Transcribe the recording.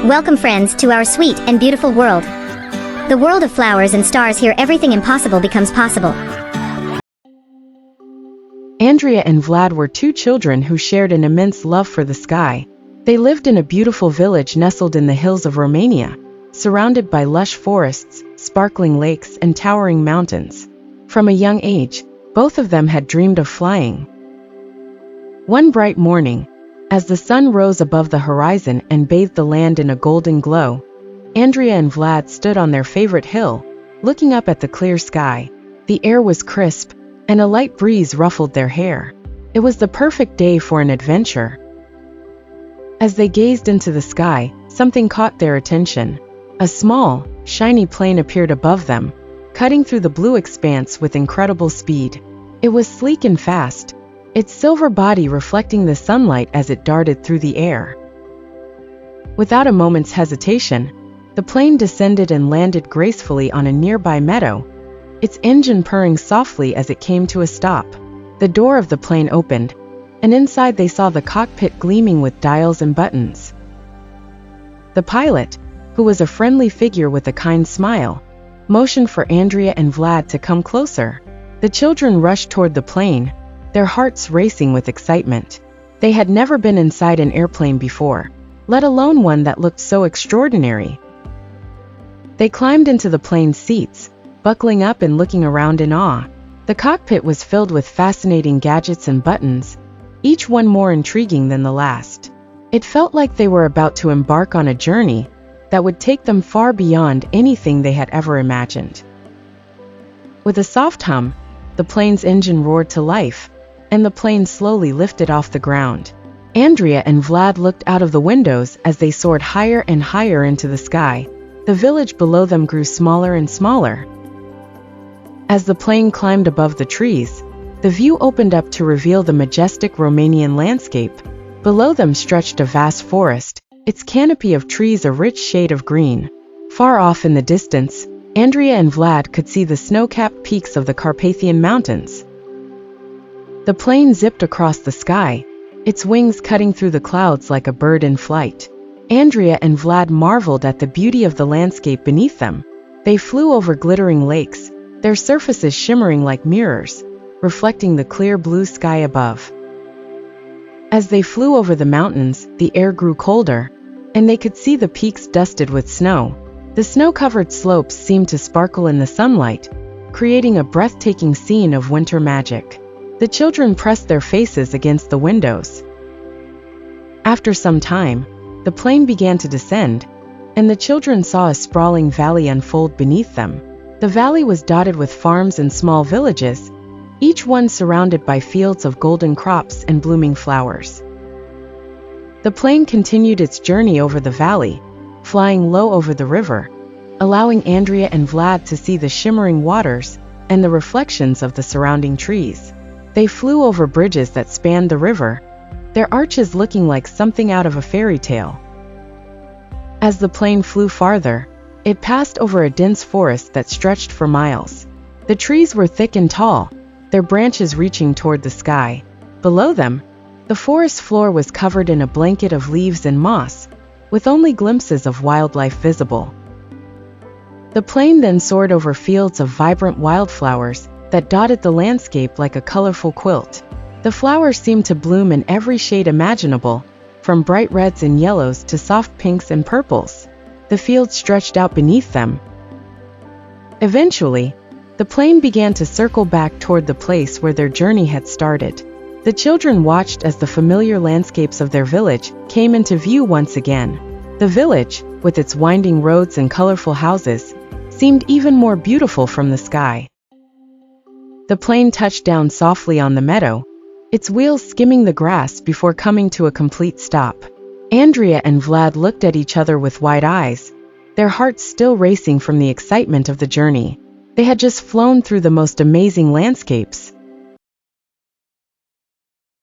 Welcome friends to our sweet and beautiful world. The world of flowers and stars, here everything impossible becomes possible. Andrea and Vlad were two children who shared an immense love for the sky. They lived in a beautiful village nestled in the hills of Romania, surrounded by lush forests, sparkling lakes, and towering mountains. From a young age, both of them had dreamed of flying. One bright morning, as the sun rose above the horizon and bathed the land in a golden glow, Andrea and Vlad stood on their favorite hill, looking up at the clear sky. The air was crisp, and a light breeze ruffled their hair. It was the perfect day for an adventure. As they gazed into the sky, something caught their attention. A small, shiny plane appeared above them, cutting through the blue expanse with incredible speed. It was sleek and fast, its silver body reflecting the sunlight as it darted through the air. Without a moment's hesitation, the plane descended and landed gracefully on a nearby meadow, its engine purring softly as it came to a stop. The door of the plane opened, and inside they saw the cockpit gleaming with dials and buttons. The pilot, who was a friendly figure with a kind smile, motioned for Andrea and Vlad to come closer. The children rushed toward the plane, their hearts racing with excitement. They had never been inside an airplane before, let alone one that looked so extraordinary. They climbed into the plane's seats, buckling up and looking around in awe. The cockpit was filled with fascinating gadgets and buttons, each one more intriguing than the last. It felt like they were about to embark on a journey that would take them far beyond anything they had ever imagined. With a soft hum, the plane's engine roared to life, and the plane slowly lifted off the ground. Andrea and Vlad looked out of the windows as they soared higher and higher into the sky. The village below them grew smaller and smaller. As the plane climbed above the trees, the view opened up to reveal the majestic Romanian landscape. Below them stretched a vast forest, its canopy of trees a rich shade of green. Far off in the distance, Andrea and Vlad could see the snow-capped peaks of the Carpathian Mountains. The plane zipped across the sky, its wings cutting through the clouds like a bird in flight. Andrea and Vlad marveled at the beauty of the landscape beneath them. They flew over glittering lakes, their surfaces shimmering like mirrors, reflecting the clear blue sky above. As they flew over the mountains, the air grew colder, and they could see the peaks dusted with snow. The snow-covered slopes seemed to sparkle in the sunlight, creating a breathtaking scene of winter magic. The children pressed their faces against the windows. After some time, the plane began to descend, and the children saw a sprawling valley unfold beneath them. The valley was dotted with farms and small villages, each one surrounded by fields of golden crops and blooming flowers. The plane continued its journey over the valley, flying low over the river, allowing Andrea and Vlad to see the shimmering waters and the reflections of the surrounding trees. They flew over bridges that spanned the river, their arches looking like something out of a fairy tale. As the plane flew farther, it passed over a dense forest that stretched for miles. The trees were thick and tall, their branches reaching toward the sky. Below them, the forest floor was covered in a blanket of leaves and moss, with only glimpses of wildlife visible. The plane then soared over fields of vibrant wildflowers that dotted the landscape like a colorful quilt. The flowers seemed to bloom in every shade imaginable, from bright reds and yellows to soft pinks and purples. The field stretched out beneath them. Eventually, the plane began to circle back toward the place where their journey had started. The children watched as the familiar landscapes of their village came into view once again. The village, with its winding roads and colorful houses, seemed even more beautiful from the sky. The plane touched down softly on the meadow, its wheels skimming the grass before coming to a complete stop. Andrea and Vlad looked at each other with wide eyes, their hearts still racing from the excitement of the journey. They had just flown through the most amazing landscapes,